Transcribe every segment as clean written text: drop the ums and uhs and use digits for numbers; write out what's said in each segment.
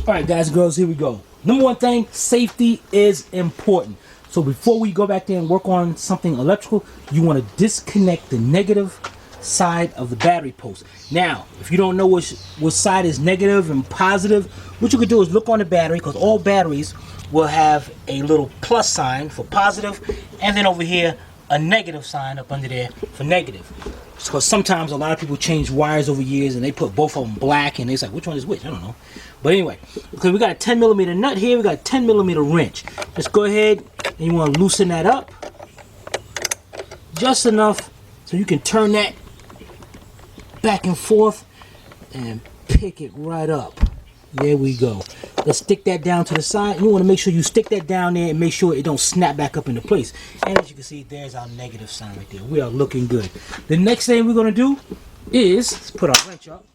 Alright guys and girls, here we go. Number one thing, safety is important. So before we go back there and work on something electrical, you want to disconnect the negative side of the battery post. Now, if you don't know which side is negative and positive, what you can do is look on the battery, because all batteries will have a little plus sign for positive, and then over here a negative sign up under there for negative. Because sometimes a lot of people change wires over years and they put both of them black and it's like, which one is which? I don't know. But anyway, okay, we got a 10 millimeter nut here, we got a 10 millimeter wrench. Just go ahead and you want to loosen that up just enough so you can turn that back and forth and pick it right up. There we go. Let's stick that down to the side. You want to make sure you stick that down there and make sure it don't snap back up into place. And as you can see, there's our negative sign right there. We are looking good. The next thing we're going to do is, let's put our wrench up.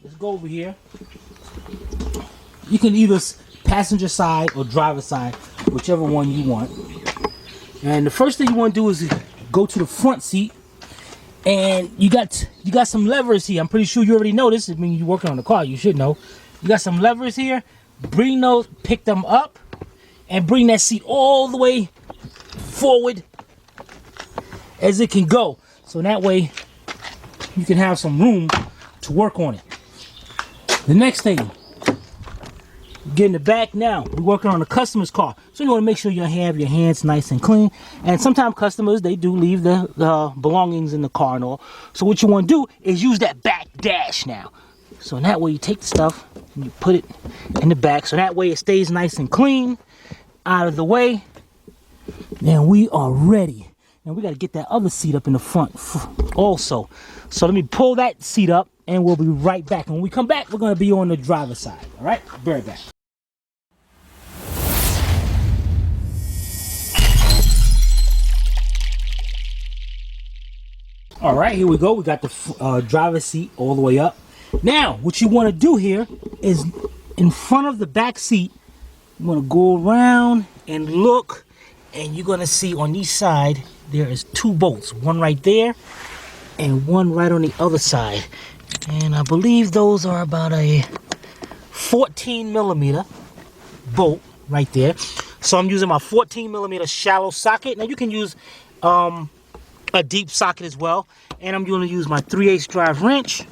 Let's go over here. You can either passenger side or driver side, whichever one you want. And the first thing you want to do is go to the front seat. And you got some levers here. I'm pretty sure you already know this. I mean, you're working on the car, you should know. You got some levers here. Bring those, pick them up, and bring that seat all the way forward as it can go. So that way you can have some room to work on it. The next thing, get in the back now. We're working on a customer's car. So you want to make sure you have your hands nice and clean. And sometimes customers, they do leave the belongings in the car and all. So what you want to do is use that back dash now. So that way you take the stuff and you put it in the back. So that way it stays nice and clean, out of the way. Now we are ready. Now we got to get that other seat up in the front also. So let me pull that seat up and we'll be right back. When we come back, we're going to be on the driver's side. All right, be right back. All right, here we go. We got the driver's seat all the way up. Now, what you want to do here is in front of the back seat, you want to go around and look, and you're going to see on each side there is two bolts, one right there and one right on the other side. And I believe those are about a 14 millimeter bolt right there. So I'm using my 14 millimeter shallow socket. Now you can use a deep socket as well. And I'm going to use my 3/8 drive wrench.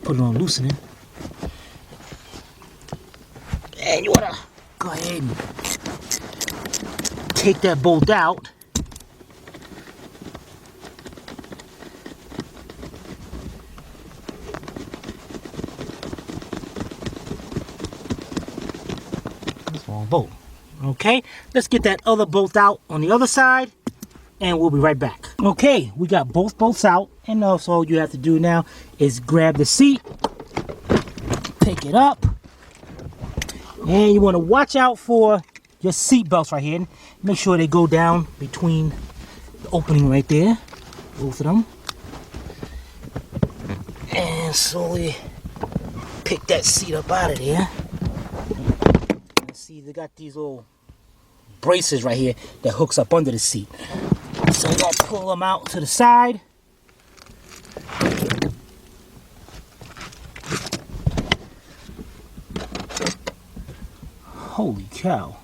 Put it on loosening. And you want to go ahead and take that bolt out. That's the wrong bolt. Okay, let's get that other bolt out on the other side and we'll be right back. Okay, we got both bolts out, and also all you have to do now is grab the seat, pick it up, and you want to watch out for your seat belts right here. Make sure they go down between the opening right there, both of them, and slowly pick that seat up out of there. See, they got these little braces right here that hooks up under the seat. So we're going to pull them out to the side. Holy cow.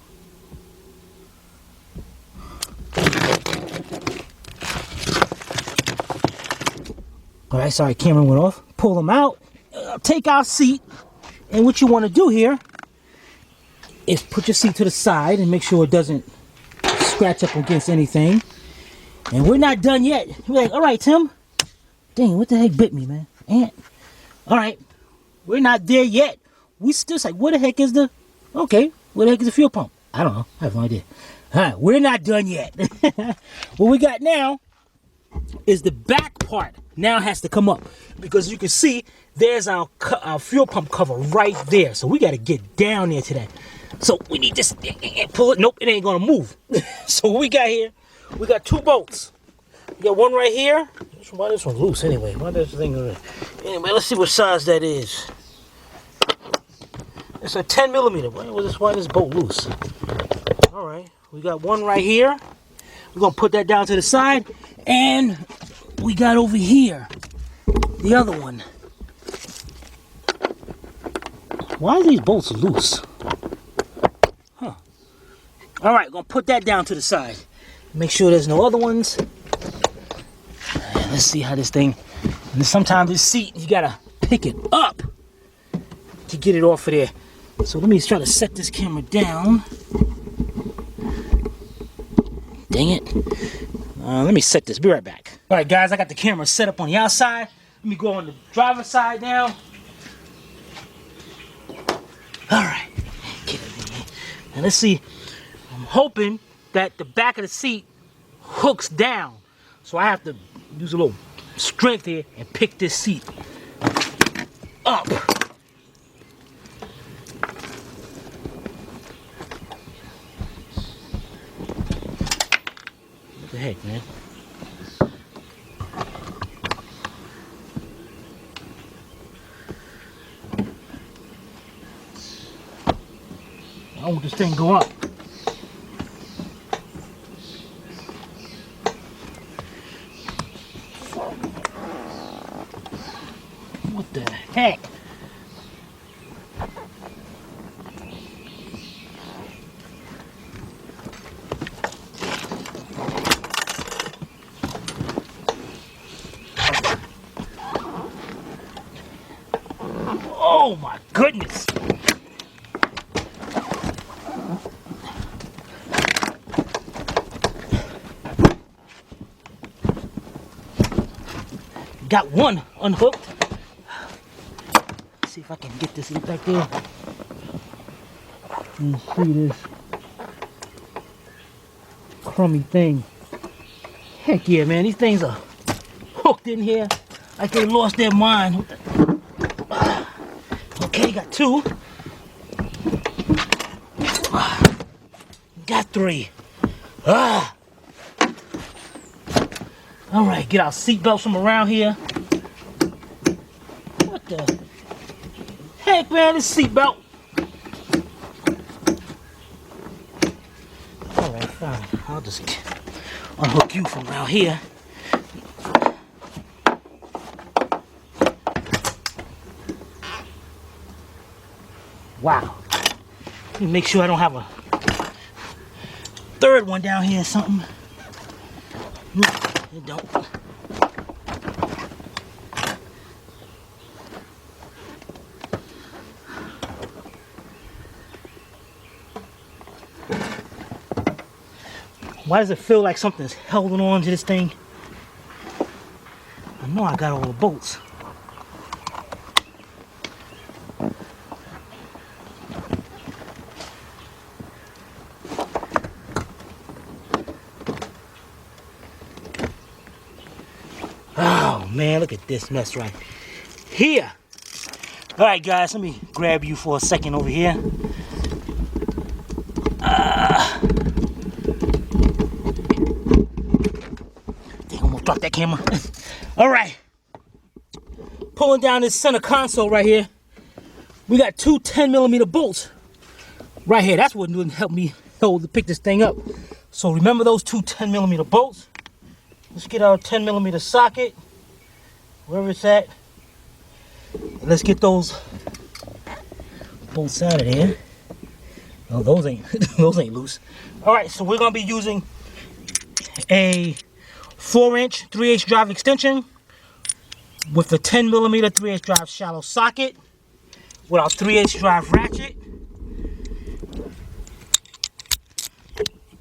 Alright, sorry, camera went off. Pull them out. Take our seat. And what you want to do here is put your seat to the side and make sure it doesn't scratch up against anything. And we're not done yet. You're like, all right, Tim. Dang, what the heck bit me, man? Ant. All right, we're not there yet. We still like, what the heck is the... Okay, what the heck is the fuel pump? I don't know. I have no idea. All right, we're not done yet. What we got now is the back part now has to come up. Because you can see, there's our fuel pump cover right there. So we got to get down there to that. So we need this, pull it. Nope, it ain't gonna move. So what we got here, we got two bolts. We got one right here. Why this one loose anyway? Why this thing? Anyway, let's see what size that is. It's a 10 millimeter. Why is this bolt loose? All right, we got one right here. We're gonna put that down to the side, and we got over here the other one. Why are these bolts loose? Huh. All right, gonna put that down to the side. Make sure there's no other ones. And let's see how this thing. And sometimes this seat, you gotta pick it up to get it off of there. So let me try to set this camera down. Dang it. Let me set this. Be right back. All right, guys, I got the camera set up on the outside. Let me go on the driver's side now. All right, get it in here. Now let's see. I'm hoping that the back of the seat hooks down. So I have to use a little strength here and pick this seat up. What the heck, man? I want this thing to go up. What the heck? Oh my goodness! Got one unhooked. Let's see if I can get this back there. You see this crummy thing. Heck yeah, man. These things are hooked in here like they lost their mind. Okay, got two. Got three. All right, get our seatbelts from around here. What the heck, man? This seatbelt. All right, fine. I'll just unhook you from around here. Wow. Let me make sure I don't have a third one down here or something. It don't. Why does it feel like something's holding on to this thing? I know I got all the bolts. Oh man, look at this mess right here. All right, guys, let me grab you for a second over here. Dang, almost dropped that camera. All right, pulling down this center console right here. We got two 10mm bolts right here. That's what would help me pick this thing up. So remember those two 10mm bolts. Let's get our 10mm socket, wherever it's at. And let's get those bolts out of there. Oh, those ain't those ain't loose. All right, so we're gonna be using a 4-inch 3/8 drive extension with the 10mm 3/8 drive shallow socket with our 3/8 drive ratchet.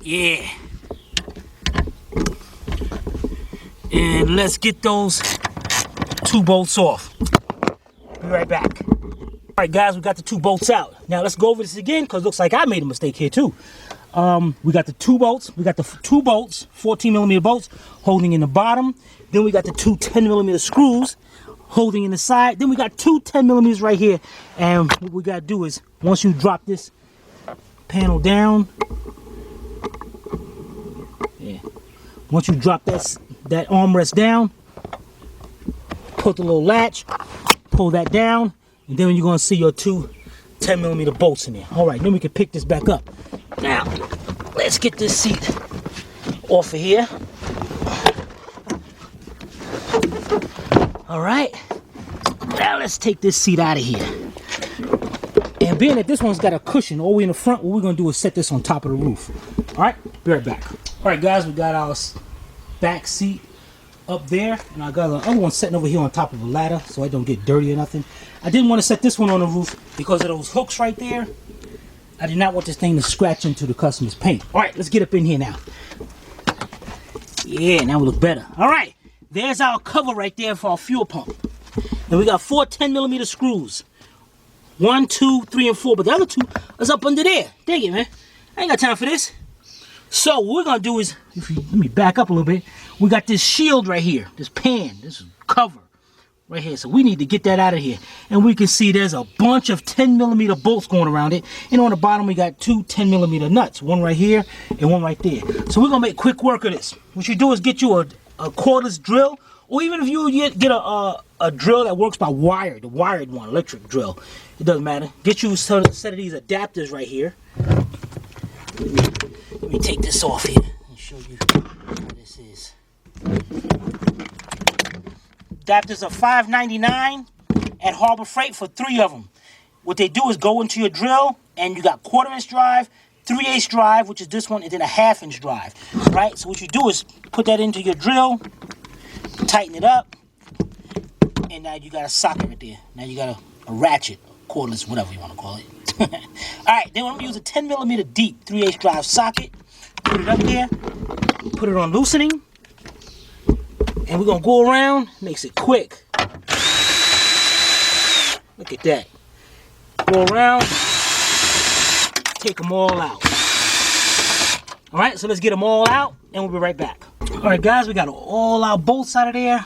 Yeah. And let's get those two bolts off. Be right back. All right, guys, we got the two bolts out. Now let's go over this again because it looks like I made a mistake here too. We got the two bolts. We got the two bolts, 14mm bolts, holding in the bottom. Then we got the two 10mm screws holding in the side. Then we got two 10mm right here. And what we got to do is, once you drop this panel down, yeah. Once you drop that armrest down, put the little latch, pull that down, and then you're going to see your two 10mm bolts in there. All right, then we can pick this back up. Now, let's get this seat off of here. All right, now let's take this seat out of here. And being that this one's got a cushion all the way in the front, what we're going to do is set this on top of the roof. Alright, be right back. Alright guys, we got our back seat up there, and I got the other one sitting over here on top of a ladder so I don't get dirty or nothing. I didn't want to set this one on the roof because of those hooks right there. I did not want this thing to scratch into the customer's paint. Alright, let's get up in here now. Yeah, now we look better. Alright, there's our cover right there for our fuel pump. And we got 4 10mm screws. 1, 2, 3, and 4. But the other 2 is up under there. Dang it, man. I ain't got time for this. So what we're going to do is, let me back up a little bit. We got this shield right here. This pan, this cover right here. So we need to get that out of here. And we can see there's a bunch of 10mm bolts going around it. And on the bottom we got 2 10mm nuts. One right here and one right there. So we're going to make quick work of this. What you do is get you a cordless drill. Or even if you get a drill that works by wire, the wired one, electric drill. It doesn't matter. Get you a set of these adapters right here. Let me take this off here and show you what this is. Adapters are $5.99 at Harbor Freight for 3 of them. What they do is go into your drill, and you got 1/4" drive, 3/8 drive, which is this one, and then a 1/2" drive. Right? So what you do is put that into your drill, tighten it up, and now you got a socket right there. Now you got a ratchet, cordless, whatever you want to call it. Alright, then I'm going to use a 10mm deep 3/8 drive socket. Put it up there, put it on loosening, and we're going to go around. Makes it quick. Look at that. Go around, take them all out. Alright, so let's get them all out, and we'll be right back. Alright guys, we got all our bolts out of there.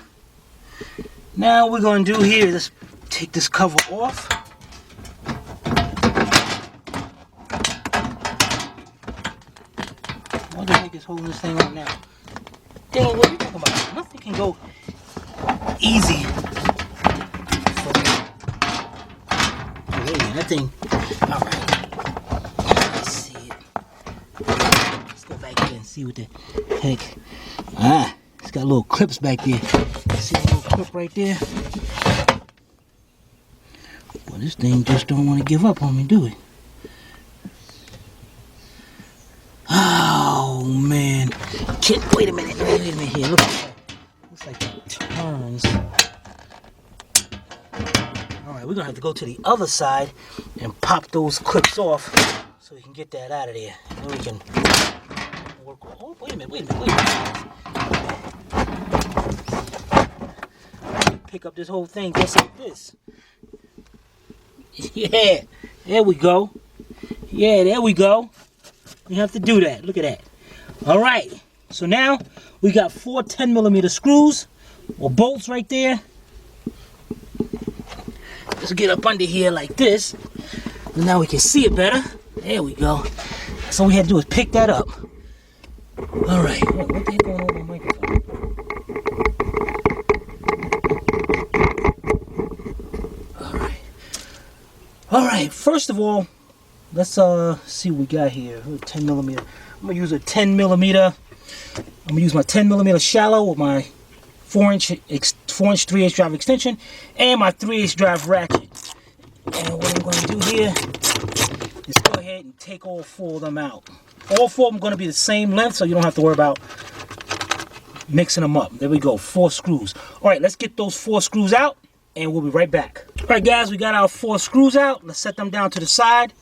Now what we're going to do here is just take this cover off. What the heck is holding this thing on now? Dang, what are you talking about? Nothing can go easy for me. Wait, that thing. Alright. Let's see it. Let's go back here and see what the heck. It's got little clips back there. See the little clip right there? Well, this thing just don't want to give up on me, do it? Oh, man. Wait a minute here. Look at that. Looks like it turns. Alright, we're going to have to go to the other side and pop those clips off so we can get that out of there. And then we can work. Oh, wait a minute. Pick up this whole thing just like this. Yeah, there we go. Yeah, there we go. You have to do that. Look at that. All right. So now we got 4 10mm screws or bolts right there. Let's get up under here like this. And now we can see it better. There we go. So all we had to do is pick that up. All right. What the heck going on with my microphone? Alright, first of all, let's see what we got here. 10mm. I'm going to use a 10mm. I'm going to use my 10mm shallow with my 4-inch 3/8 drive extension and my 3/8 drive ratchet. And what I'm going to do here is go ahead and take all 4 of them out. All 4 of them are going to be the same length, so you don't have to worry about mixing them up. There we go, 4 screws. Alright, let's get those 4 screws out. And we'll be right back. Alright guys, we got our 4 screws out. Let's set them down to the side.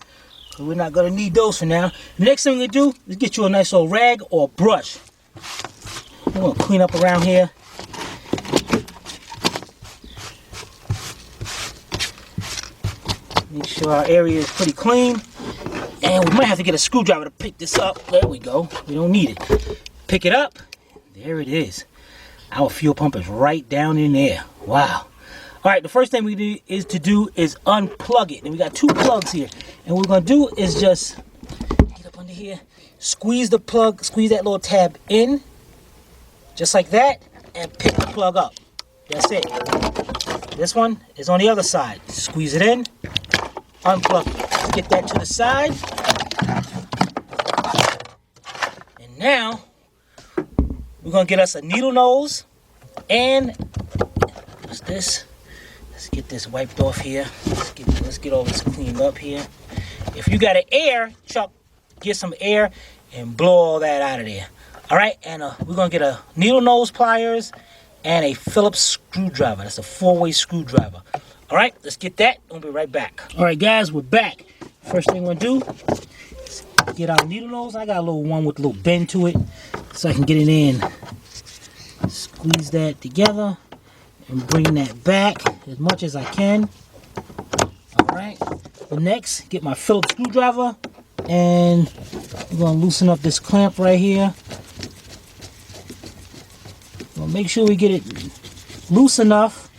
We're not going to need those for now. The next thing we're going to do is get you a nice old rag or brush. We're going to clean up around here. Make sure our area is pretty clean. And we might have to get a screwdriver to pick this up. There we go. We don't need it. Pick it up. There it is. Our fuel pump is right down in there. Wow. Alright, the first thing we do is unplug it. And we got 2 plugs here. And what we're going to do is just get up under here, squeeze the plug, squeeze that little tab in, just like that, and pick the plug up. That's it. This one is on the other side. Squeeze it in, unplug it. Let's get that to the side. And now, we're going to get us a needle nose and, what's this? Let's get this wiped off here. Let's get all this cleaned up here. If you got an air, Chuck, get some air and blow all that out of there. All right, and we're gonna get a needle nose pliers and a Phillips screwdriver. That's a 4-way screwdriver. All right, let's get that. We'll be right back. All right, guys, we're back. First thing we're gonna do is get our needle nose. I got a little one with a little bend to it, so I can get it in. Squeeze that together and bring that back as much as I can. All right. The next, get my Phillips screwdriver, and we're gonna loosen up this clamp right here. We'll make sure we get it loose enough.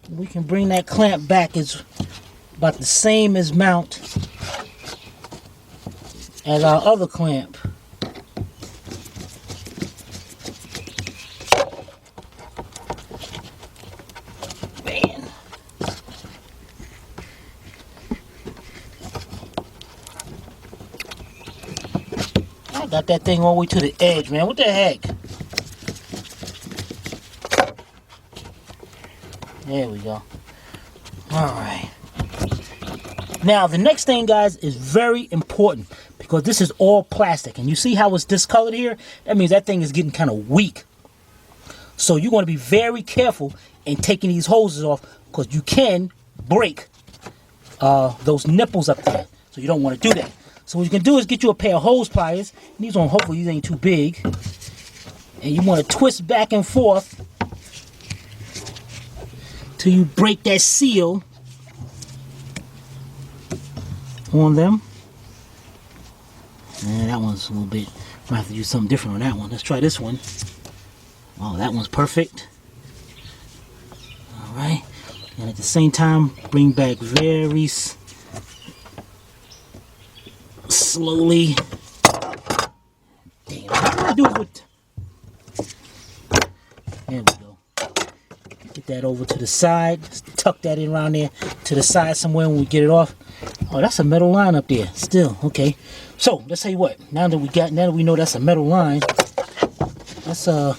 We can bring that clamp back. It's about the same as mount as our other clamp. Man. I got that thing all the way to the edge, man. What the heck? There we go. Alright. Now, the next thing, guys, is very important because this is all plastic. And you see how it's discolored here? That means that thing is getting kind of weak. So you're going to be very careful in taking these hoses off because you can break those nipples up there. So you don't want to do that. So what you can do is get you a pair of hose pliers. These one, hopefully these ain't too big. And you want to twist back and forth till you break that seal on them. And that one's a little bit, might have to do something different on that one. Let's try this one. Oh, that one's perfect. Alright. And at the same time, bring back very slowly. Damn, what do I do with... There we go. Get that over to the side. Just tuck that in around there to the side somewhere when we get it off. Oh, that's a metal line up there. Still, okay. So let's tell you what. Now that we know that's a metal line, let's grab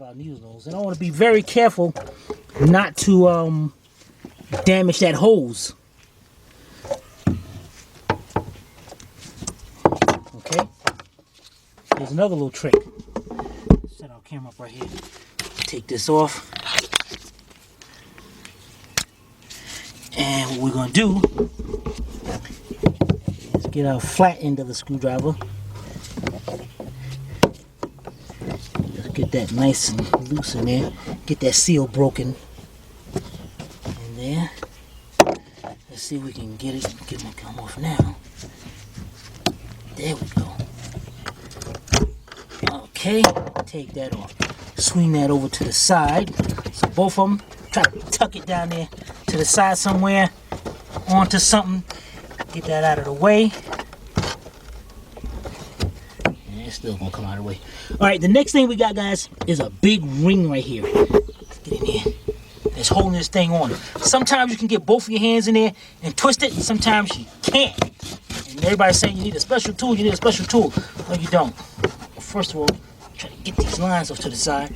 our needle nose. And I want to be very careful not to damage that hose. Okay. There's another little trick. Set our camera up right here. Take this off. And what we're going to do is get our flat end of the screwdriver. Just get that nice and loose in there. Get that seal broken in there. Let's see if we can get it. Get it to come off now. There we go. Okay, take that off. Swing that over to the side. So both of them, try to tuck it down there to the side somewhere, onto something. Get that out of the way. And it's still gonna come out of the way. Alright, the next thing we got, guys, is a big ring right here. Let's get in here. That's holding this thing on. Sometimes you can get both of your hands in there and twist it, and sometimes you can't. And everybody's saying you need a special tool, you need a special tool. No, you don't. First of all, try to get these lines off to the side.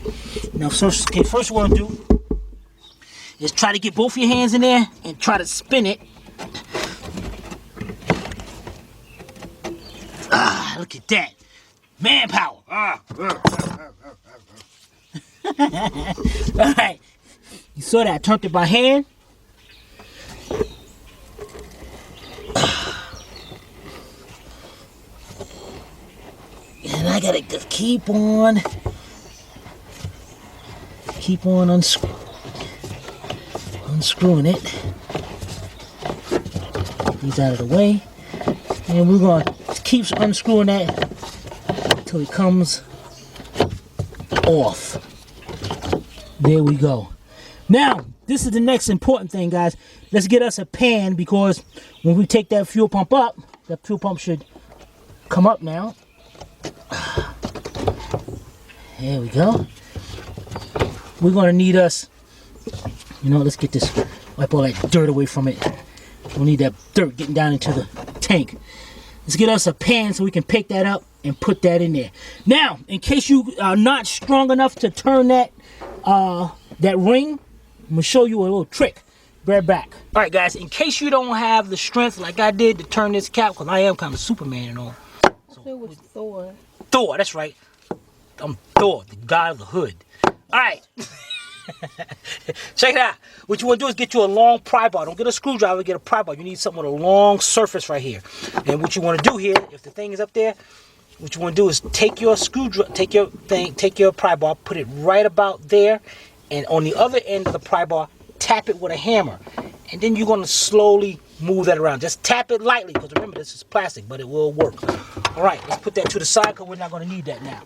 Now, first what we're gonna do is try to get both of your hands in there and try to spin it. Ah, look at that. Manpower. Alright. You saw that I turned it by hand. And I gotta just keep on unscrewing it. Get these out of the way. And we're going to keep unscrewing that until it comes off. There we go. Now, this is the next important thing, guys. Let's get us a pan, because when we take that fuel pump up, that fuel pump should come up now. There we go. We're going to need us, let's get this, wipe all that dirt away from it. We'll need that dirt getting down into the tank. Let's get us a pan so we can pick that up and put that in there. Now, in case you are not strong enough to turn that that ring, I'm gonna show you a little trick. Be right back. All right, guys, in case you don't have the strength like I did to turn this cap, because I am kind of Superman and all. So it was Thor. Thor, that's right. I'm Thor, the god of the hood. All right. Check it out. What you want to do is get you a long pry bar. Don't get a screwdriver, get a pry bar. You need something with a long surface right here. And what you want to do here, if the thing is up there, what you want to do is take your screwdriver, take your pry bar, put it right about there, and on the other end of the pry bar, tap it with a hammer. And then you're going to slowly move that around. Just tap it lightly, because remember, this is plastic, but it will work. All right, let's put that to the side, because we're not going to need that now.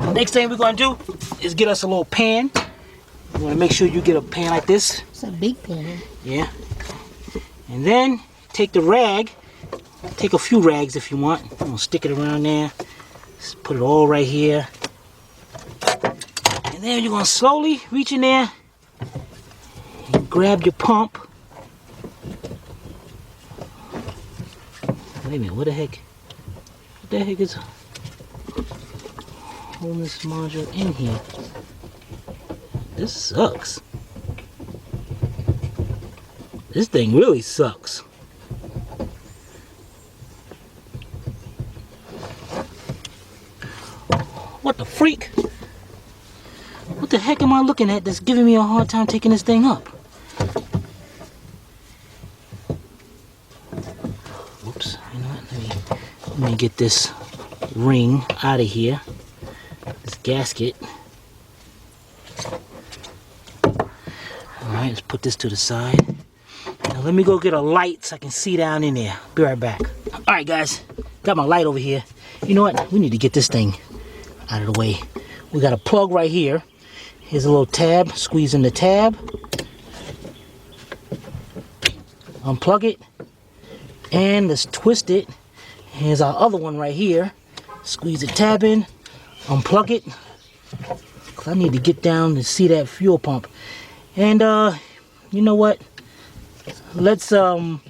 The next thing we're going to do is get us a little pan. You want to make sure you get a pan like this. It's a big pan. Yeah. And then take the rag. Take a few rags if you want. I'm going to stick it around there. Just put it all right here. And then you're going to slowly reach in there and grab your pump. Wait a minute, what the heck? What the heck is holding this module in here? This sucks. This thing really sucks. What the freak? What the heck am I looking at that's giving me a hard time taking this thing up? Whoops, you know what? Let me get this ring out of here. This gasket. Alright, let's put this to the side. Now let me go get a light so I can see down in there. Be right back. Alright guys, got my light over here. You know what? We need to get this thing out of the way. We got a plug right here. Here's a little tab. Squeeze in the tab. Unplug it. And let's twist it. Here's our other one right here. Squeeze the tab in. Unplug it. 'Cause I need to get down and see that fuel pump. And you know what? Let's I'm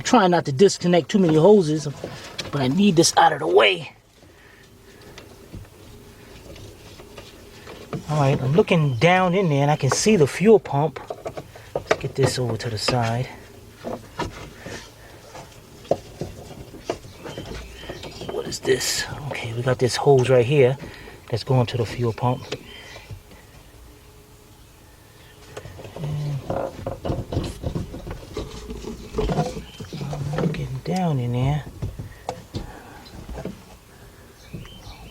trying not to disconnect too many hoses, but I need this out of the way. Alright, I'm looking down in there and I can see the fuel pump. Let's get this over to the side. What is this? Okay, we got this hose right here that's going to the fuel pump. Down in there.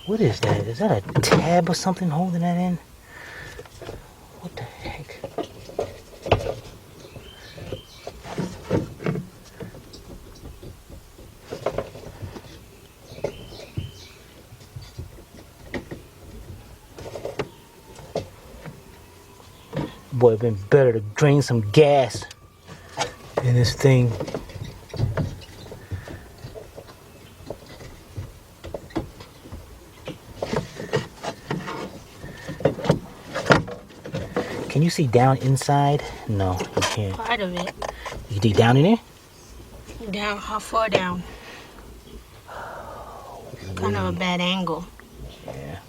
What is that? Is that a tab or something holding that in? What the heck? Boy, it'd been better to drain some gas in this thing. Can you see down inside? No, you can't. Part of it. You can dig down in there? Down, how far down? Kind of a bad angle. Yeah.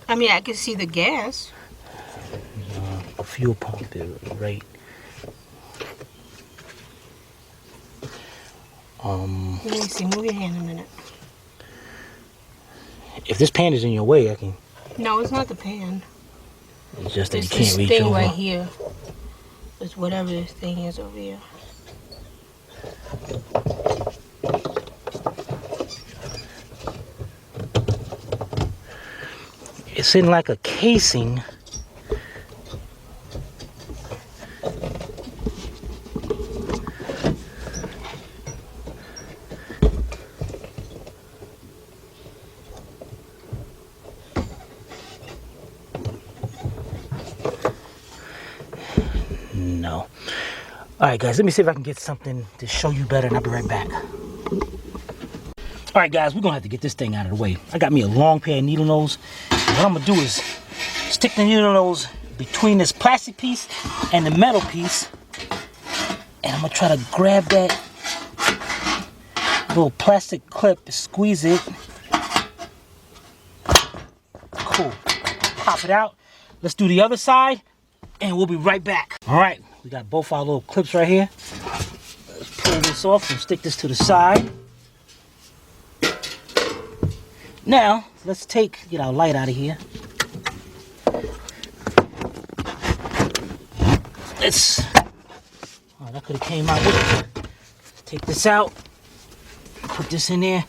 I mean, I can see the gas. A fuel pump is right. Let me see, move your hand a minute. If this pan is in your way, I can. No, it's not the pan. It's just that It's you can't this reach thing over. right here. It's whatever this thing is over here. It's in like a casing. No. Alright guys, let me see if I can get something to show you better and I'll be right back. Alright guys, we're going to have to get this thing out of the way. I got me a long pair of needle nose. And what I'm going to do is stick the needle nose between this plastic piece and the metal piece. And I'm going to try to grab that little plastic clip, squeeze it. Cool. Pop it out. Let's do the other side. and we'll be right back. All right, we got both our little clips right here. Let's pull this off and stick this to the side. Now, let's get our light out of here. Oh, that could have came out with it. Let's take this out. Put this in there.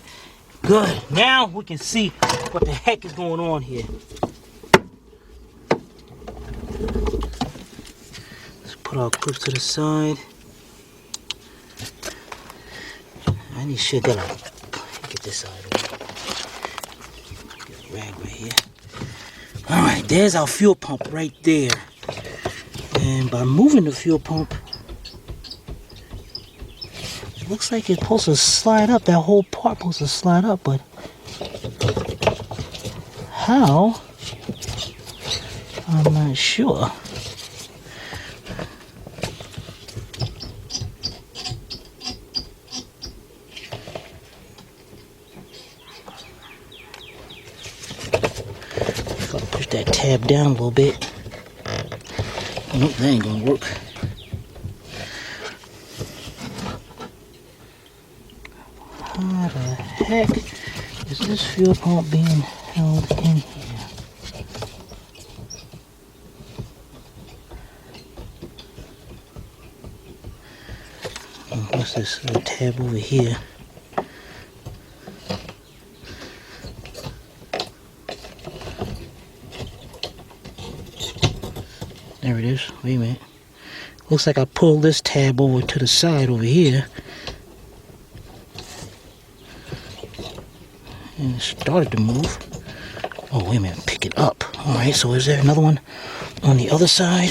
Good. Now we can see what the heck is going on here. Let's put our clips to the side. I need shit that get this side of it. Get a rag right here. Alright, there's our fuel pump right there. And by moving the fuel pump, it looks like it's supposed to slide up. That whole part supposed to slide up, but how? I'm not sure. Gotta push that tab down a little bit. Nope, that ain't gonna work. How the heck is this fuel pump being held in here? What's this little tab over here? There it is. Wait a minute. Looks like I pulled this tab over to the side over here. And it started to move. Oh, wait a minute. Pick it up. Alright, so is there another one on the other side?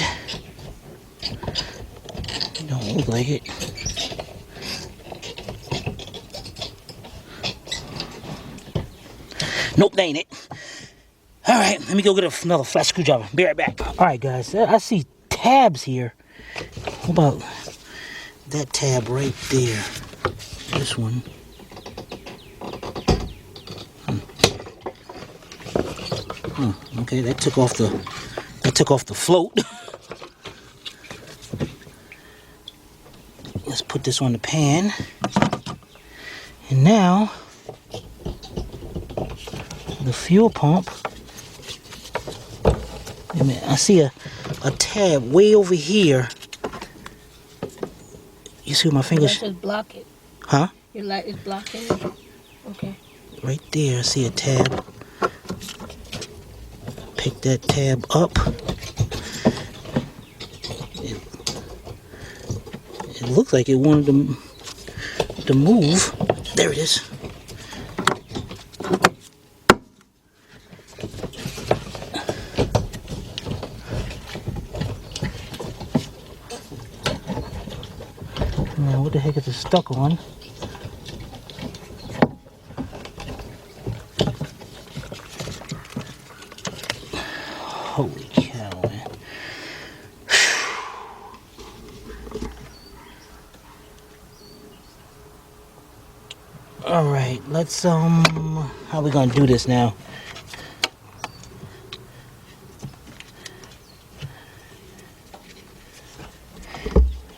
Don't look like it. Nope, that ain't it. Alright, let me go get another flat screwdriver. Be right back. Alright, guys. I see tabs here. What about that tab right there? This one. Okay, that took off the float. Let's put this on the pan. And now the fuel pump. Wait a minute, I see a tab way over here. You see what my fingers? Just block it. Huh? Your light is blocking it. Okay. Right there, I see a tab. Pick that tab up. It looks like it wanted to move. There it is. Now, what the heck is it stuck on? Holy cow, man. Alright, let's, how are we gonna do this now?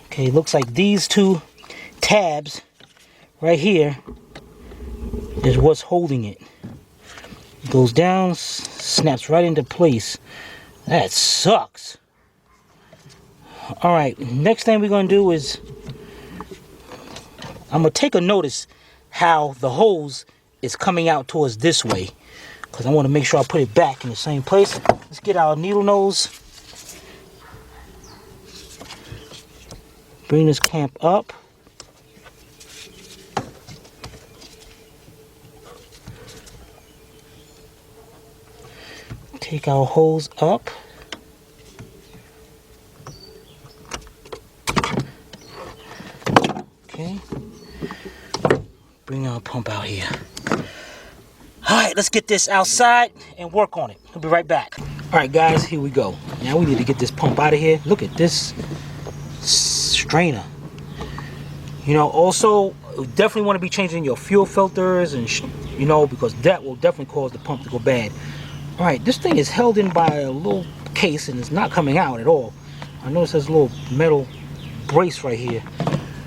Okay, looks like these two tabs right here is what's holding it. It goes down, snaps right into place. That sucks. Alright, next thing we're going to do is I'm going to take a notice how the hose is coming out towards this way, because I want to make sure I put it back in the same place. Let's get our needle nose. Bring this clamp up. Take our hose up. Okay. Bring our pump out here. Alright, let's get this outside and work on it. We'll be right back. Alright guys, here we go. Now we need to get this pump out of here. Look at this strainer. You know, also definitely want to be changing your fuel filters and because that will definitely cause the pump to go bad. Alright, this thing is held in by a little case, and it's not coming out at all. I notice there's a little metal brace right here.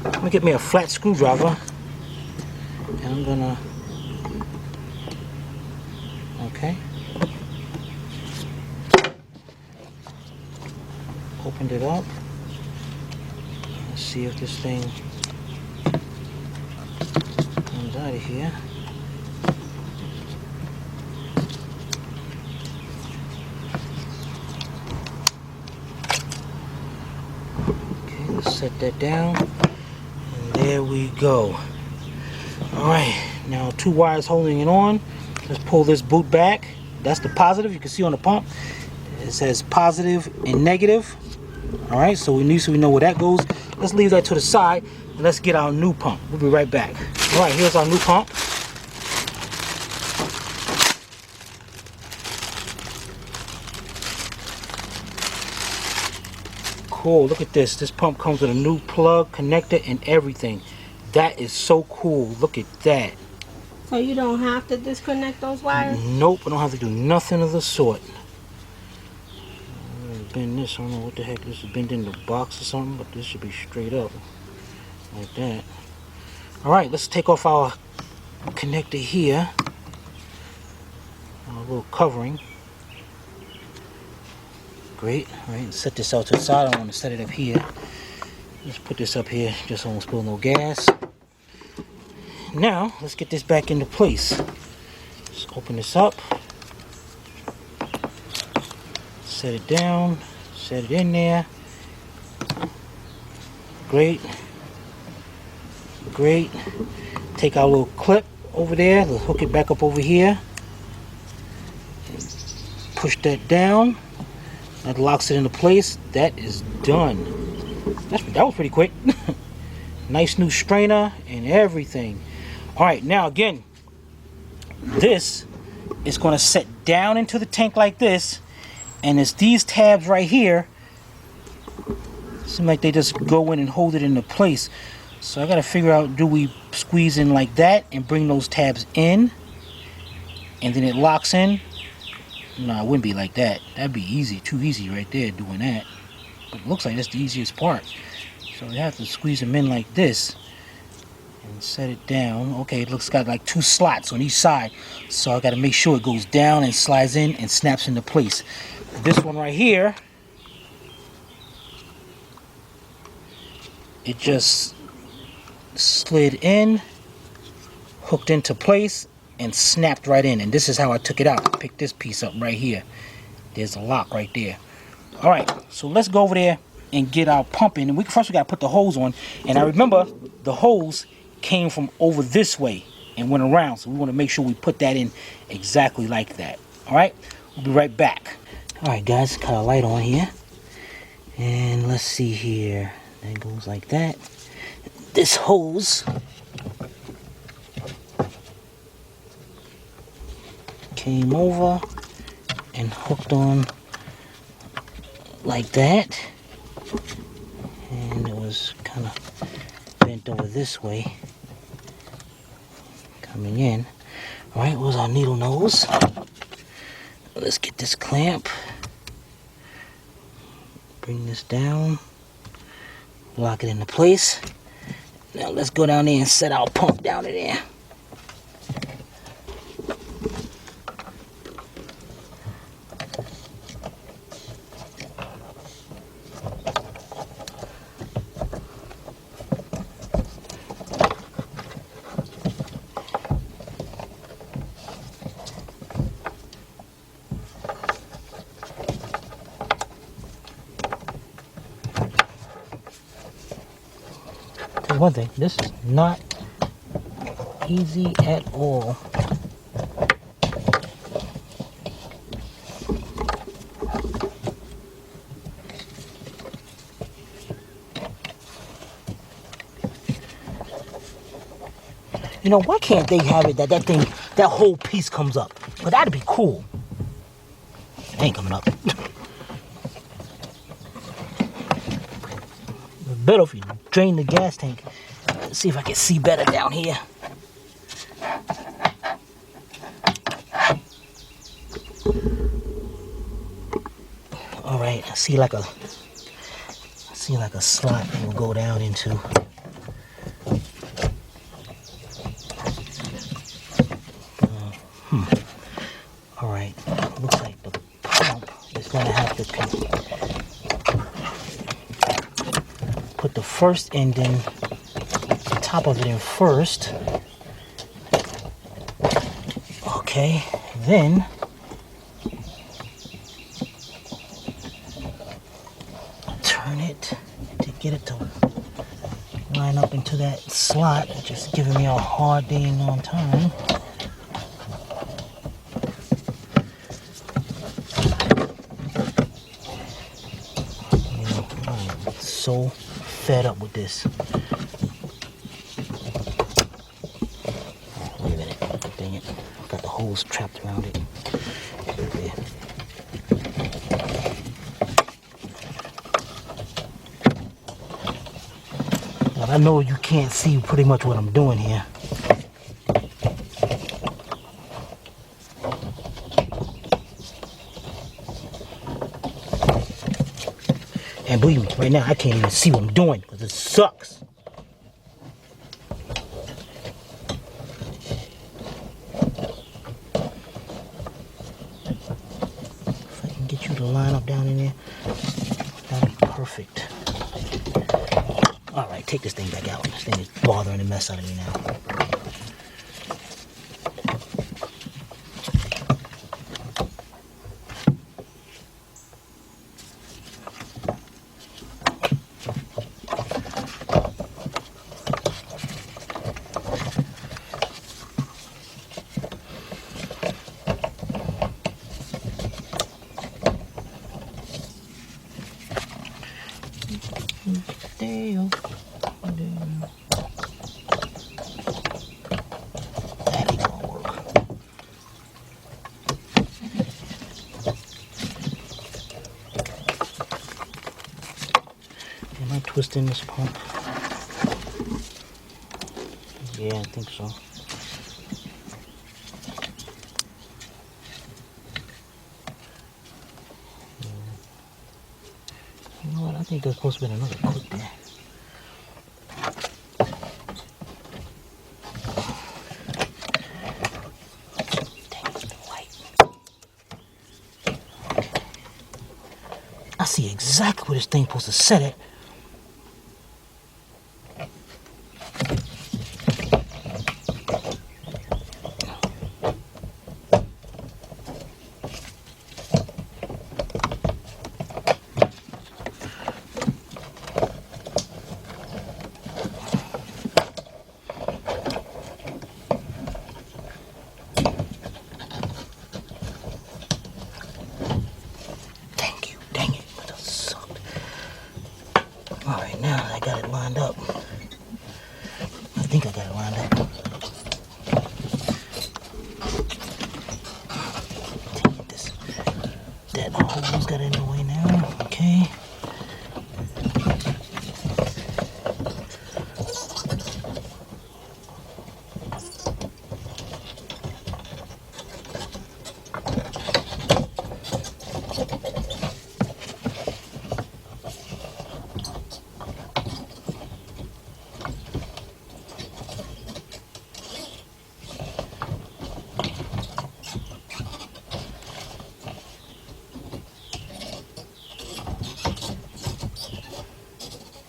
I'm gonna get me a flat screwdriver, and I'm gonna, okay, opened it up. Let's see if this thing comes out of here. Okay, let's set that down, and there we go. Alright, now 2 wires holding it on. Let's pull this boot back. That's the positive. You can see on the pump it says positive and negative. Alright, so we know where that goes. Let's leave that to the side and let's get our new pump. We'll be right back. Alright, here's our new pump. Cool, look at this. This pump comes with a new plug, connector, and everything. That is so cool. Look at that. So you don't have to disconnect those wires? Nope, I don't have to do nothing of the sort. Bend this, I don't know what the heck this is, bent in the box or something, but this should be straight up like that. Alright, let's take off our connector here, our little covering. Great. Alright, set this out to the side. I don't want to set it up here. Let's put this up here just so I don't spill no gas. Now let's get this back into place. Let's open this up, set it down, set it in there. Great. Great. Take our little clip over there, let's hook it back up over here. Push that down. That locks it into place. That is done. That was pretty quick. Nice new strainer and everything. Alright, now again, this is going to set down into the tank like this, and it's these tabs right here. Seem like they just go in and hold it into place. So I got to figure out, do we squeeze in like that and bring those tabs in and then it locks in? No, it wouldn't be like that. That'd be easy, too easy right there doing that. But it looks like that's the easiest part. So we have to squeeze them in like this and set it down. Okay, it looks got like 2 slots on each side. So I got to make sure it goes down and slides in and snaps into place. This one right here, it just slid in, hooked into place, and snapped right in. And this is how I took it out. Pick this piece up right here. There's a lock right there. Alright, so let's go over there and get our pump in. And first we got to put the hose on. And I remember the hose came from over this way and went around. So we want to make sure we put that in exactly like that. Alright, we'll be right back. Alright guys, got a light on here. And let's see here. That goes like that. This hose came over and hooked on like that, and it was kind of bent over this way coming in. All right, was our needle nose. Let's get this clamp, bring this down, lock it into place. Now let's go down there and set our pump down in there. One thing, this is not easy at all. You know, why can't they have it that that whole piece comes up? But that'd be cool. It ain't coming up. Better if you drain the gas tank. Let's see if I can see better down here. see like a slot it will go down into. All right, looks like the pump is gonna have to put the first end in, the top of it in first. Okay, then turn it to get it to line up into that slot, which is giving me a hard dang on time. I'm so fed up with this. Wait a minute, dang it. I've got the hose trapped around it. There. Now, I know you can't see pretty much what I'm doing here. And believe me, right now I can't even see what I'm doing because it sucks. If I can get you to line up down in there, that'd be perfect. Alright, take this thing back out. This thing is bothering the mess out of me now. Am I twisting this pump? Yeah, I think so. You know what? I think there's supposed to be another clip there. Dang, it's been white. I see exactly where this thing's supposed to set it. Alright, now I got it lined up. I think I got it lined up. Dang it, that hole's got it in the way now. Okay.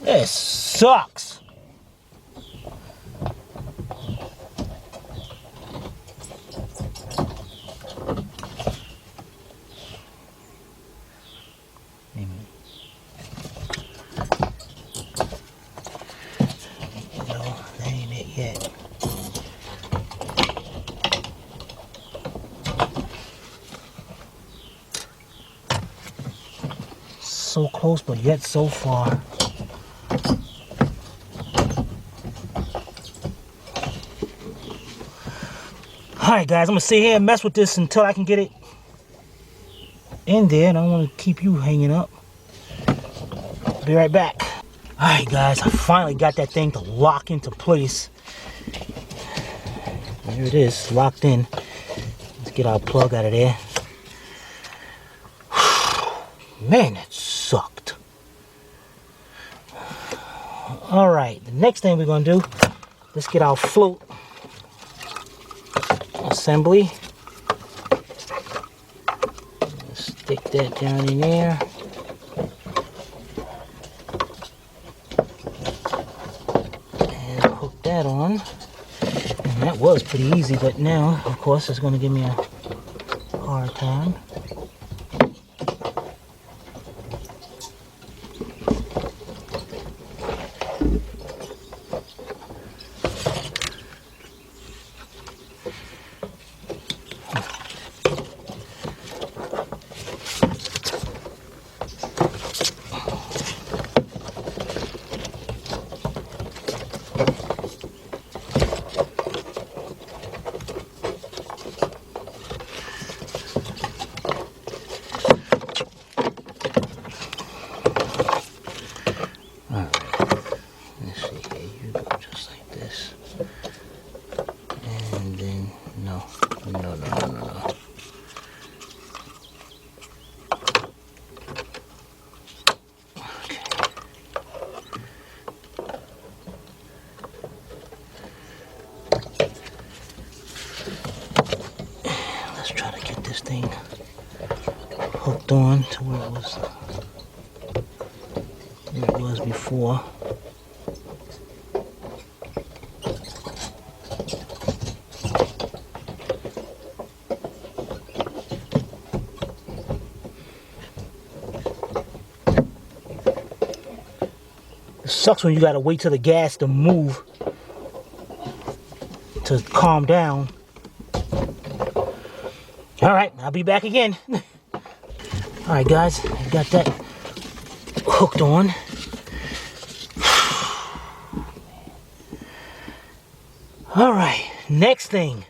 This sucks. No, that ain't it yet. So close, but yet so far. Alright guys, I'm going to sit here and mess with this until I can get it in there. And I don't want to keep you hanging up. Be right back. Alright guys, I finally got that thing to lock into place. There it is, locked in. Let's get our plug out of there. Man, it's All right, the next thing we're gonna do, let's get our float assembly. Stick that down in there. And hook that on. And that was pretty easy, but now, of course, it's gonna give me a hard time. Thing hooked on to where it was before. It sucks when you gotta wait till the gas to move to calm down. All right, I'll be back again. All right, guys, I got that hooked on. All right, next thing,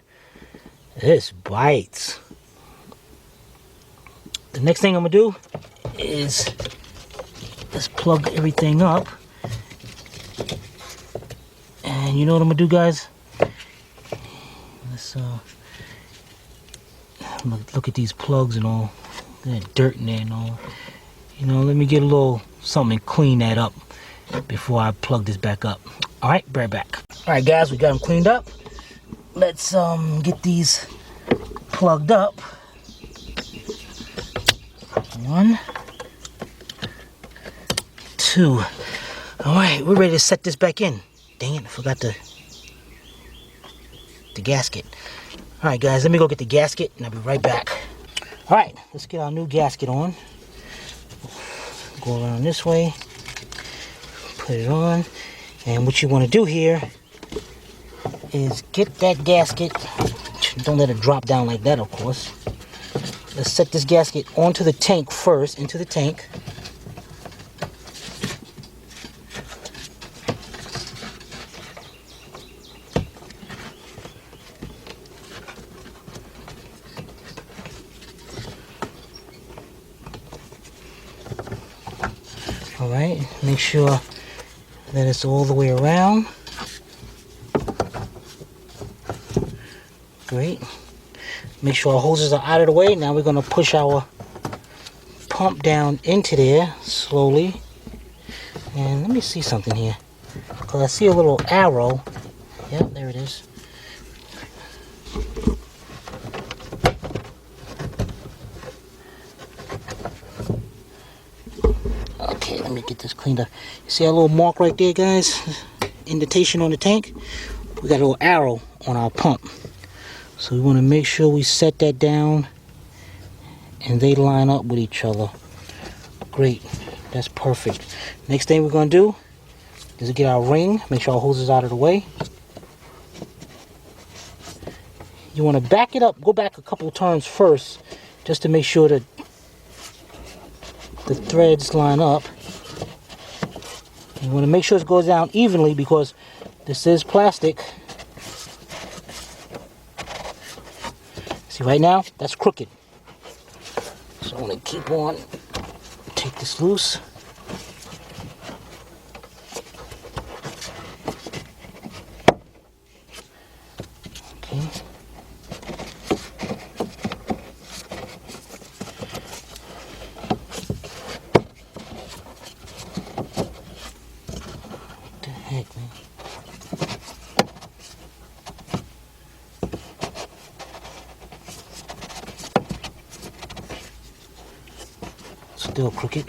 this bites. The next thing I'm gonna do is let's plug everything up. And you know what I'm gonna do, guys? Let's I'm gonna look at these plugs and all, that dirt in there and all. You know, let me get a little something and clean that up before I plug this back up. All right, be right back. All right, guys, we got them cleaned up. Let's get these plugged up. 1, 2. All right, we're ready to set this back in. Dang it, I forgot the gasket. All right, guys, let me go get the gasket and I'll be right back. All right, let's get our new gasket on. Go around this way, put it on. And what you want to do here is get that gasket. Don't let it drop down like that, of course. Let's set this gasket onto the tank first, into the tank. All right, make sure that it's all the way around. Great. Make sure our hoses are out of the way. Now we're going to push our pump down into there slowly. And let me see something here, because I see a little arrow. Yep, there it is. Okay, let me get this cleaned up. You see a little mark right there, guys? Indentation on the tank. We got a little arrow on our pump. So we want to make sure we set that down and they line up with each other. Great, that's perfect. Next thing we're going to do is get our ring. Make sure our hose is out of the way. You want to back it up, go back a couple turns first, just to make sure that the threads line up. You want to make sure it goes down evenly because this is plastic. See, right now, that's crooked. So I want to keep on, take this loose. Okay. Heck, man. Still crooked.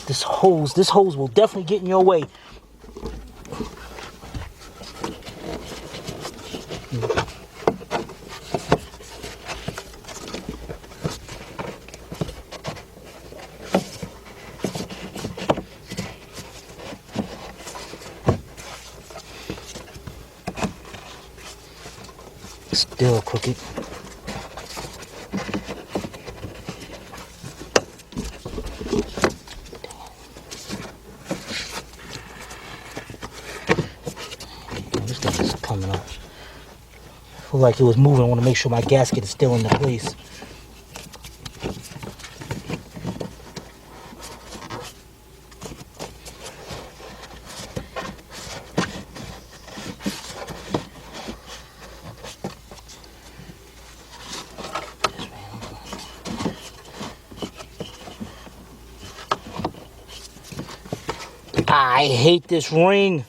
This hose will definitely get in your way. Still crooked. This thing is coming up. I feel like it was moving. I want to make sure my gasket is still in the place. I hate this ring.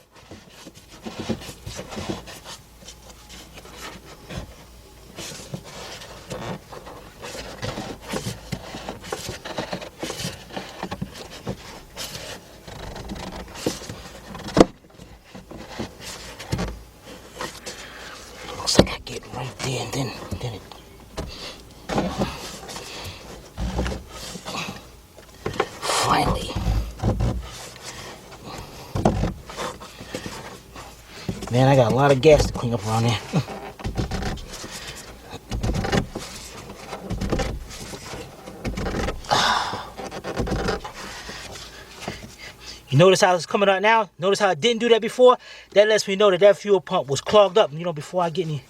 Looks like I get right there and then it. Finally. Man, I got a lot of gas to clean up around there. You notice how it's coming out now? Notice how I didn't do that before? That lets me know that that fuel pump was clogged up. You know, before I get any...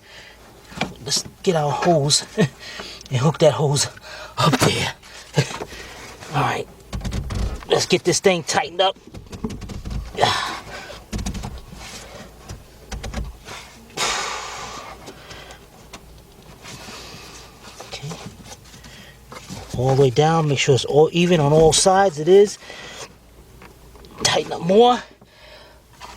Let's get our hose and hook that hose up there. Alright. Let's get this thing tightened up. All the way down, make sure it's all even on all sides. It is. Tighten up more.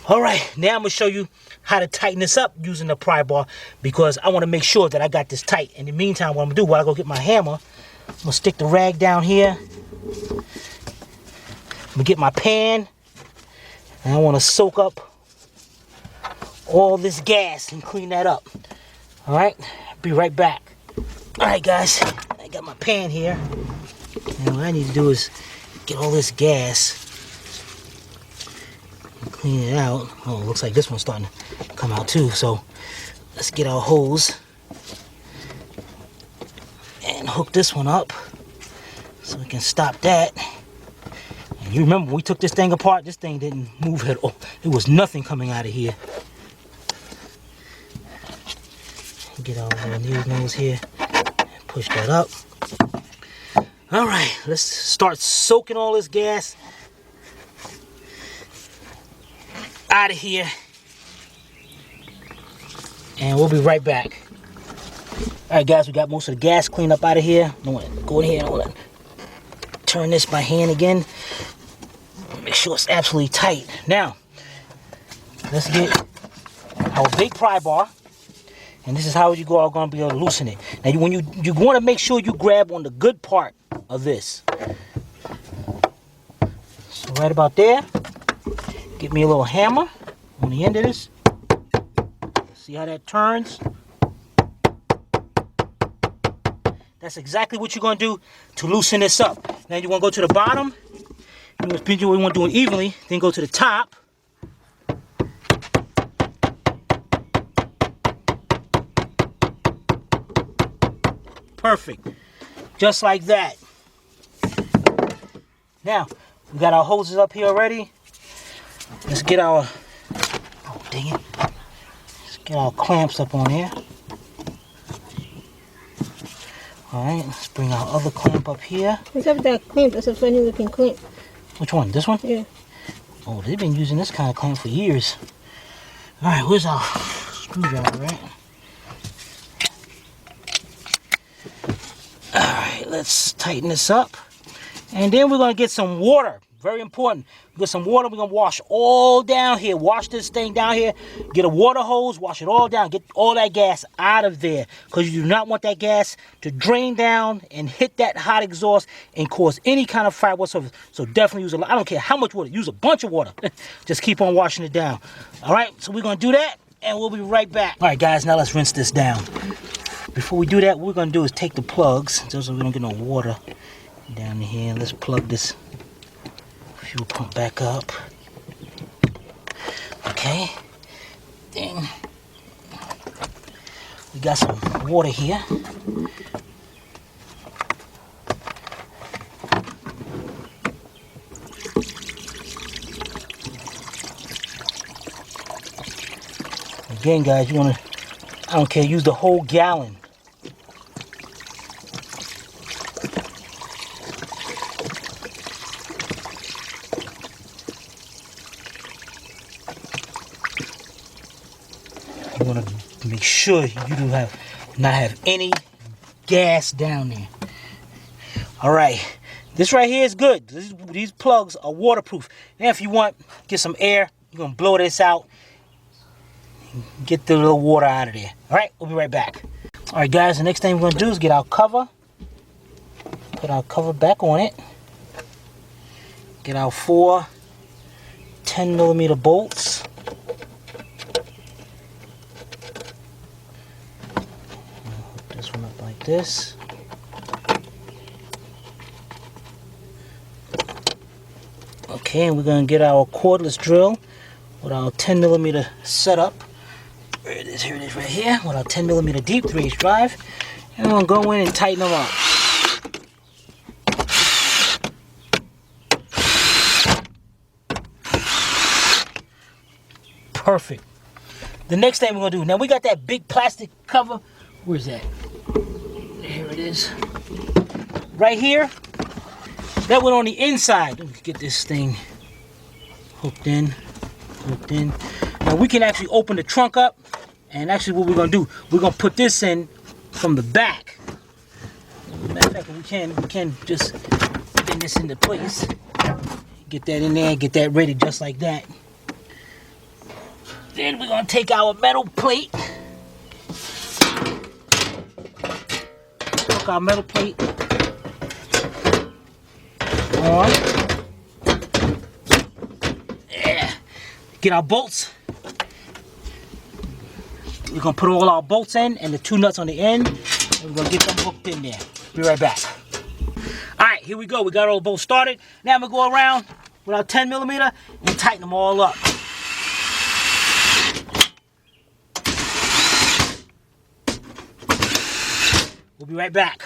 All right, now I'm gonna show you how to tighten this up using the pry bar, because I want to make sure that I got this tight. In the meantime, what I'm gonna do while I go get my hammer, I'm gonna stick the rag down here. I'm gonna get my pan, and I want to soak up all this gas and clean that up. All right, be right back. All right, guys. I got my pan here, and what I need to do is get all this gas and clean it out. Oh, it looks like this one's starting to come out too, so let's get our hose and hook this one up so we can stop that. And you remember when we took this thing apart, this thing didn't move at all. There was nothing coming out of here. Get our little nose here. Push that up. All right, let's start soaking all this gas out of here, and we'll be right back. All right, guys, we got most of the gas cleaned up out of here. I want to go in here and I want to turn this by hand again. Make sure it's absolutely tight. Now, let's get our big pry bar. And this is how you are going to be able to loosen it. Now, when you want to make sure you grab on the good part of this. So right about there, get me a little hammer on the end of this. See how that turns? That's exactly what you're going to do to loosen this up. Now you want to go to the bottom. You want to do it evenly. Then go to the top. Perfect. Just like that. Now, we got our hoses up here already. Let's get our... Oh, dang it. Let's get our clamps up on here. Alright, let's bring our other clamp up here. What's up with that clamp? That's a funny looking clamp. Which one? This one? Yeah. Oh, they've been using this kind of clamp for years. Alright, where's our screwdriver, right? Alright, let's tighten this up. And then we're going to get some water. very important. Get some water. We're going to wash all down here. Wash this thing down here. Get a water hose. Wash it all down. Get all that gas out of there. Because you do not want that gas to drain down and hit that hot exhaust and cause any kind of fire whatsoever. So definitely use a lot. I don't care how much water. Use a bunch of water. Just keep on washing it down. All right, so we're going to do that. And we'll be right back. All right, guys, now let's rinse this down. Before we do that, what we're going to do is take the plugs. Just so we don't get no water down here. Let's plug this fuel pump back up. Okay. Then we got some water here. Again, guys, you want to, I don't care, use the whole gallon. You want to make sure you do not have any gas down there. All right, this right here is good. These plugs are waterproof. Now, if you want, get some air. You're gonna blow this out. Get the little water out of there. All right, we'll be right back. All right, guys, the next thing we're gonna do is get our cover. Put our cover back on it. Get our 4 10mm bolts. Hook this one up like this. Okay, and we're gonna get our cordless drill with our 10mm setup. Here it is right here, with our 10mm deep 3/8 drive. And I'm gonna go in and tighten them up. Perfect. The next thing we're gonna do, now we got that big plastic cover. Where's that? Here it is. Right here. That went on the inside. Let me get this thing hooked in. Now we can actually open the trunk up. And actually what we're going to do, we're going to put this in from the back. Matter of fact, we can just bend this into place. Get that in there, get that ready just like that. Then we're going to take our metal plate. Hook our metal plate on. Yeah. Get our bolts. We're going to put all our bolts in and the 2 nuts on the end. And we're going to get them hooked in there. Be right back. Alright, here we go. We got all the bolts started. Now I'm going to go around with our 10mm and tighten them all up. We'll be right back.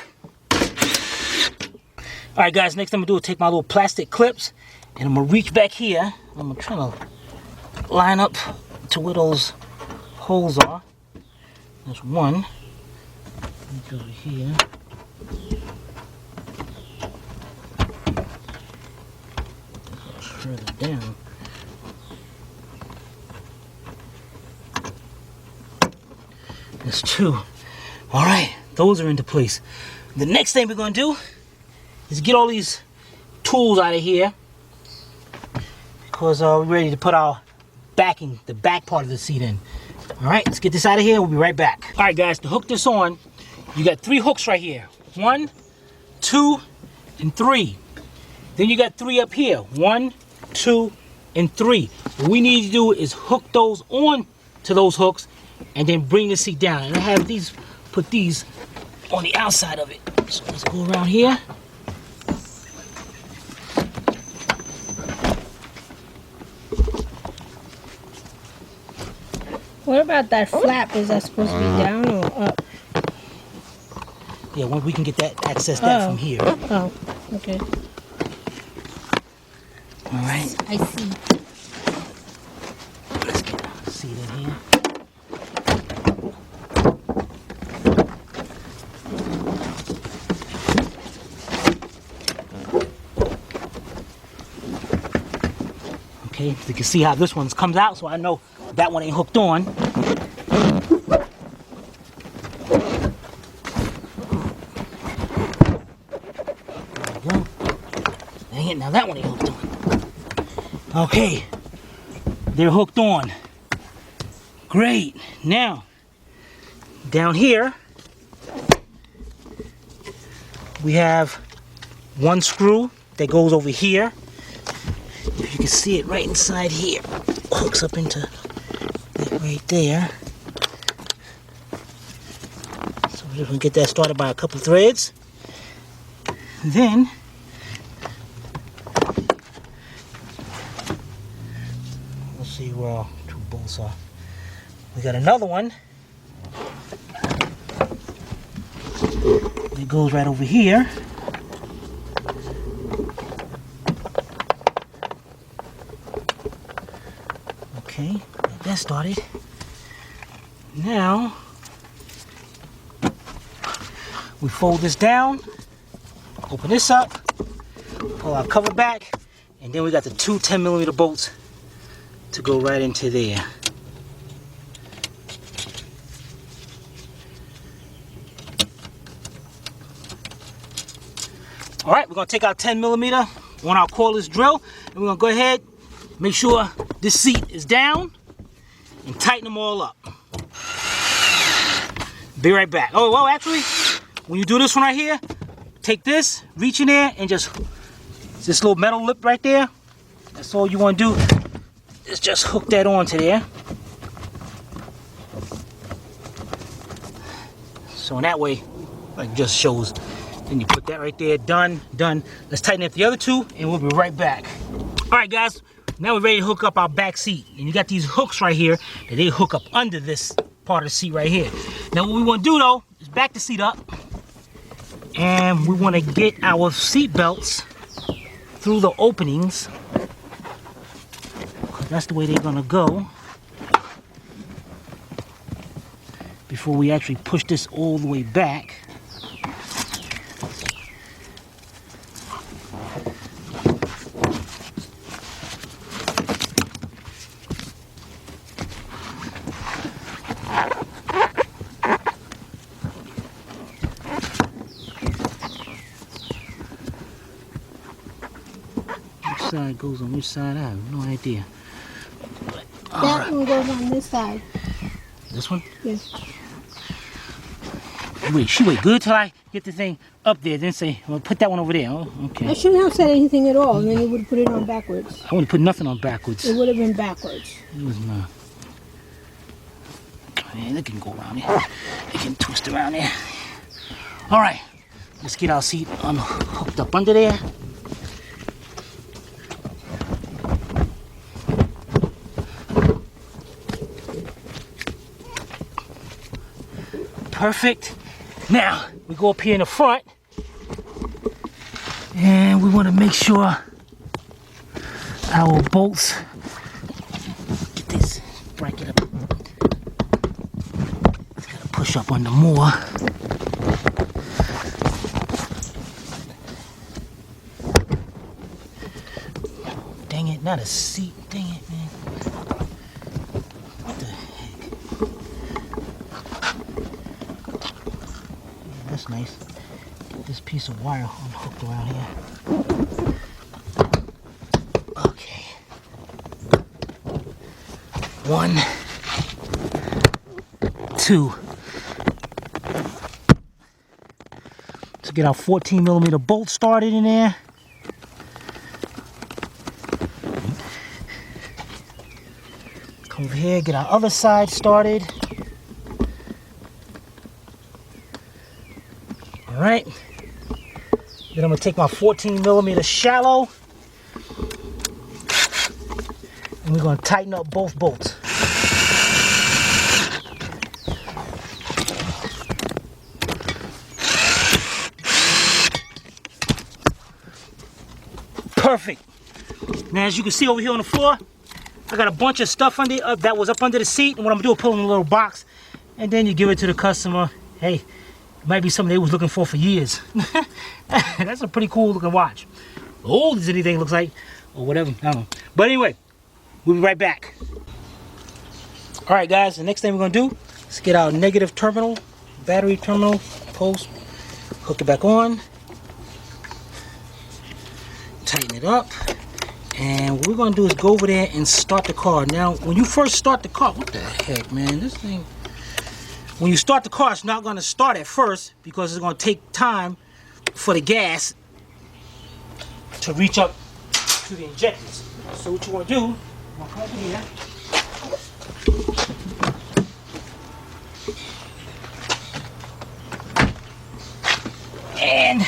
Alright guys, next thing I'm going to do is take my little plastic clips and I'm going to reach back here. I'm going to try to line up to where those holes are. There's one. Reach over here. Further down. There's 2. All right, those are into place. The next thing we're going to do is get all these tools out of here because we're ready to put our backing, the back part of the seat in. All right, let's get this out of here. We'll be right back. All right, guys, to hook this on, you got 3 hooks right here. 1, 2, and 3. Then you got 3 up here. 1, 2, and 3. What we need to do is hook those on to those hooks and then bring the seat down. And I have these, put these on the outside of it. So let's go around here. What about that flap? Is that supposed to be down or up? Yeah, well, we can get that, access that from here. Oh, okay. All right. I see. Let's get a seat in here. Okay, so you can see how this one comes out, so I know that one ain't hooked on. There we go. Dang it, now that one ain't hooked on. Okay, they're hooked on. Great. Now, down here, we have one screw that goes over here. If you can see it right inside here, hooks up into that right there. So we're just gonna get that started by a couple threads. Then let's see where our 2 bolts are. We got another one that goes right over here. Okay, get that started. Now we fold this down, open this up, pull our cover back, and then we got the 2 10mm bolts to go right into there. All right, we're gonna take our 10mm on our cordless drill, and we're gonna go ahead, make sure this seat is down, and tighten them all up. Be right back. Oh, well, actually, when you do this one right here, take this, reach in there, and just, this little metal lip right there, that's all you wanna do, is just hook that onto there. So in that way, like just shows. Then you put that right there, done. Let's tighten up the other 2, and we'll be right back. All right, guys, now we're ready to hook up our back seat. And you got these hooks right here that they hook up under this part of the seat right here. Now what we want to do though is back the seat up, and we want to get our seat belts through the openings, because that's the way they're gonna go before we actually push this all the way back. Side goes on which side? I have no idea. That one goes on this side. This one? Yes. Wait, she wait good till I get the thing up there, then say, well, put that one over there. Oh, okay. I shouldn't have said anything at all, and then you would have put it on backwards. I wouldn't put nothing on backwards. It would have been backwards. It was not. Man, it can go around there. It can twist around there. All right, let's get our seat hooked up under there. Perfect. Now we go up here in the front, and we want to make sure our bolts, get this bracket up, it's gotta push up under more. Dang it, not a seat, dang it, man. What the heck? That's nice. Get this piece of wire unhooked around here. Okay. 1, 2. Let's get our 14mm bolt started in there. Come over here, get our other side started. All right. Then I'm gonna take my 14mm shallow, and we're gonna tighten up both bolts. Perfect. Now, as you can see over here on the floor, I got a bunch of stuff under that was up under the seat, and what I'm gonna do is put it in a little box, and then you give it to the customer. Hey, it might be something they was looking for years. That's a pretty cool looking watch. Old as anything looks like, or whatever, I don't know. But anyway, we'll be right back. All right, guys, the next thing we're gonna do is get our negative terminal, battery terminal post, hook it back on, tighten it up, And what we're gonna do is go over there and start the car. Now, when you first start the car, what the heck, man? This thing, when you start the car, it's not gonna start at first because it's gonna take time for the gas to reach up to the injectors. So what you wanna do, you wanna come over here. And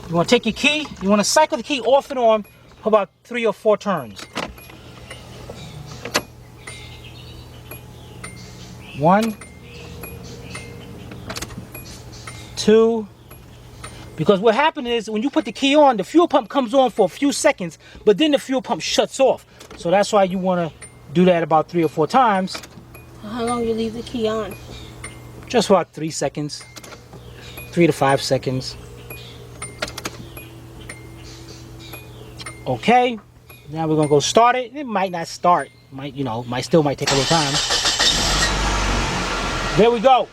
you want to take your key, you want to cycle the key off and on for about 3 or 4 turns. 1, 2. Because what happens is when you put the key on, the fuel pump comes on for a few seconds, but then the fuel pump shuts off. So that's why you want to do that about 3 or 4 times. How long you leave the key on? Just about 3 seconds. 3 to 5 seconds. Okay, now we're gonna go start it. It might not start, might still take a little time. There we go.